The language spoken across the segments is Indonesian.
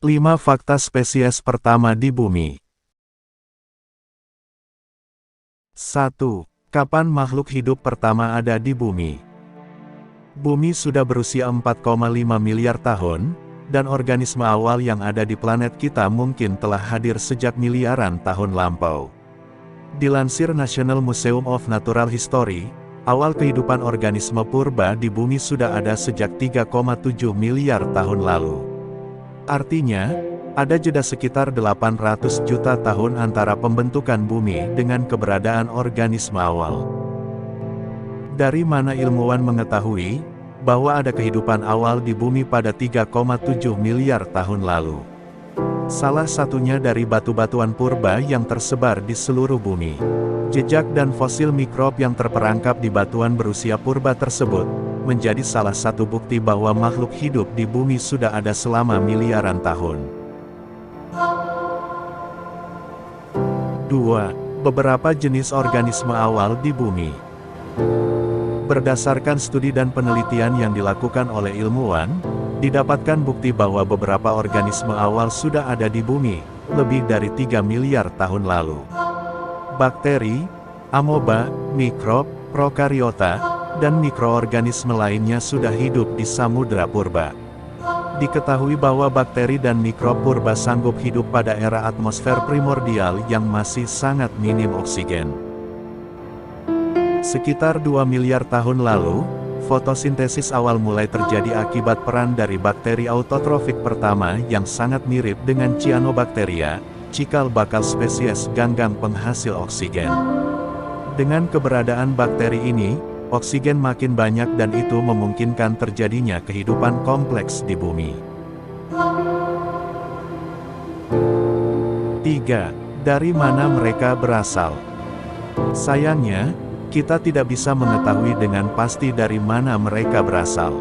5 fakta spesies pertama di bumi. 1. Kapan makhluk hidup pertama ada di bumi? Bumi sudah berusia 4,5 miliar tahun, dan organisme awal yang ada di planet kita mungkin telah hadir sejak miliaran tahun lampau. Dilansir National Museum of Natural History, awal kehidupan organisme purba di bumi sudah ada sejak 3,7 miliar tahun lalu. Artinya, ada jeda sekitar 800 juta tahun antara pembentukan bumi dengan keberadaan organisme awal. Dari mana ilmuwan mengetahui bahwa ada kehidupan awal di bumi pada 3,7 miliar tahun lalu? Salah satunya dari batu-batuan purba yang tersebar di seluruh bumi. Jejak dan fosil mikrob yang terperangkap di batuan berusia purba tersebut menjadi salah satu bukti bahwa makhluk hidup di bumi sudah ada selama miliaran tahun. 2. Beberapa jenis organisme awal di bumi. Berdasarkan studi dan penelitian yang dilakukan oleh ilmuwan, didapatkan bukti bahwa beberapa organisme awal sudah ada di bumi, lebih dari 3 miliar tahun lalu. Bakteri, amoeba, mikrob, prokariota, dan mikroorganisme lainnya sudah hidup di samudra purba. Diketahui bahwa bakteri dan mikrob purba sanggup hidup pada era atmosfer primordial yang masih sangat minim oksigen. Sekitar 2 miliar tahun lalu, fotosintesis awal mulai terjadi akibat peran dari bakteri autotrofik pertama yang sangat mirip dengan Cyanobacteria, cikal bakal spesies ganggang penghasil oksigen. Dengan keberadaan bakteri ini, oksigen makin banyak dan itu memungkinkan terjadinya kehidupan kompleks di bumi. 3. Dari mana mereka berasal? Sayangnya, kita tidak bisa mengetahui dengan pasti dari mana mereka berasal.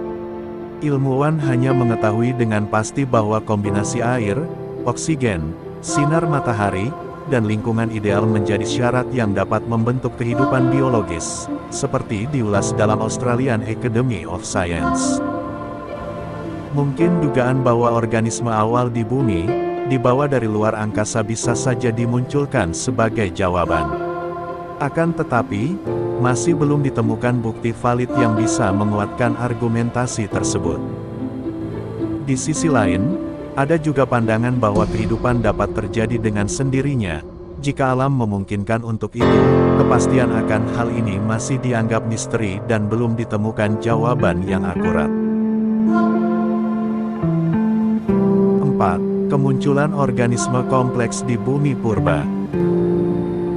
Ilmuwan hanya mengetahui dengan pasti bahwa kombinasi air, oksigen, sinar matahari, dan lingkungan ideal menjadi syarat yang dapat membentuk kehidupan biologis, seperti diulas dalam Australian Academy of Science. Mungkin dugaan bahwa organisme awal di bumi, dibawa dari luar angkasa bisa saja dimunculkan sebagai jawaban. Akan tetapi, masih belum ditemukan bukti valid yang bisa menguatkan argumentasi tersebut. Di sisi lain, ada juga pandangan bahwa kehidupan dapat terjadi dengan sendirinya, jika alam memungkinkan untuk itu. Kepastian akan hal ini masih dianggap misteri dan belum ditemukan jawaban yang akurat. 4. Kemunculan organisme kompleks di bumi purba.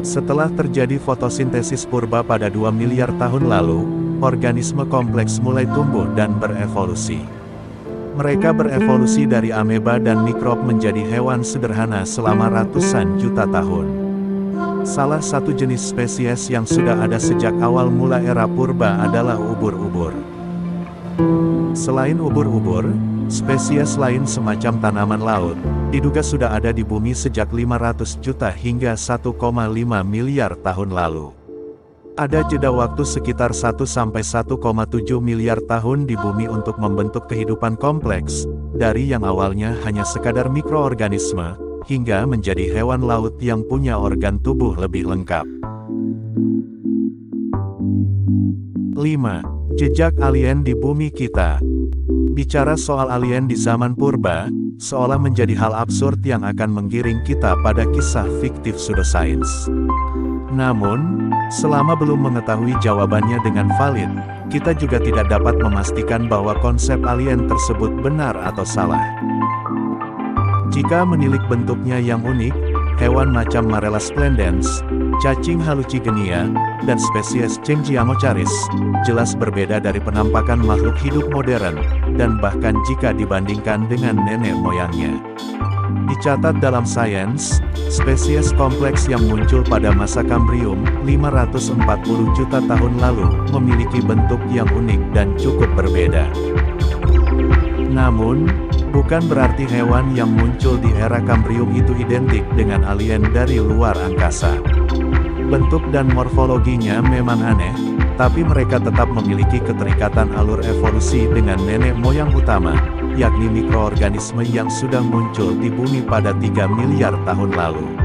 Setelah terjadi fotosintesis purba pada 2 miliar tahun lalu, organisme kompleks mulai tumbuh dan berevolusi. Mereka berevolusi dari ameba dan mikrob menjadi hewan sederhana selama ratusan juta tahun. Salah satu jenis spesies yang sudah ada sejak awal mula era purba adalah ubur-ubur. Selain ubur-ubur, spesies lain semacam tanaman laut, diduga sudah ada di bumi sejak 500 juta hingga 1,5 miliar tahun lalu. Ada jeda waktu sekitar 1-1,7 miliar tahun di bumi untuk membentuk kehidupan kompleks, dari yang awalnya hanya sekadar mikroorganisme, hingga menjadi hewan laut yang punya organ tubuh lebih lengkap. 5. Jejak alien di bumi kita. Bicara soal alien di zaman purba, seolah menjadi hal absurd yang akan menggiring kita pada kisah fiktif pseudosains. Namun, selama belum mengetahui jawabannya dengan valid, kita juga tidak dapat memastikan bahwa konsep alien tersebut benar atau salah. Jika menilik bentuknya yang unik, hewan macam Marella splendens, cacing Hallucigenia, dan spesies Chengianocharis, jelas berbeda dari penampakan makhluk hidup modern, dan bahkan jika dibandingkan dengan nenek moyangnya. Dicatat dalam sains, spesies kompleks yang muncul pada masa Kambrium, 540 juta tahun lalu, memiliki bentuk yang unik dan cukup berbeda. Namun, bukan berarti hewan yang muncul di era Kambrium itu identik dengan alien dari luar angkasa. Bentuk dan morfologinya memang aneh, Tapi mereka tetap memiliki keterikatan alur evolusi dengan nenek moyang utama, yakni mikroorganisme yang sudah muncul di bumi pada 3 miliar tahun lalu.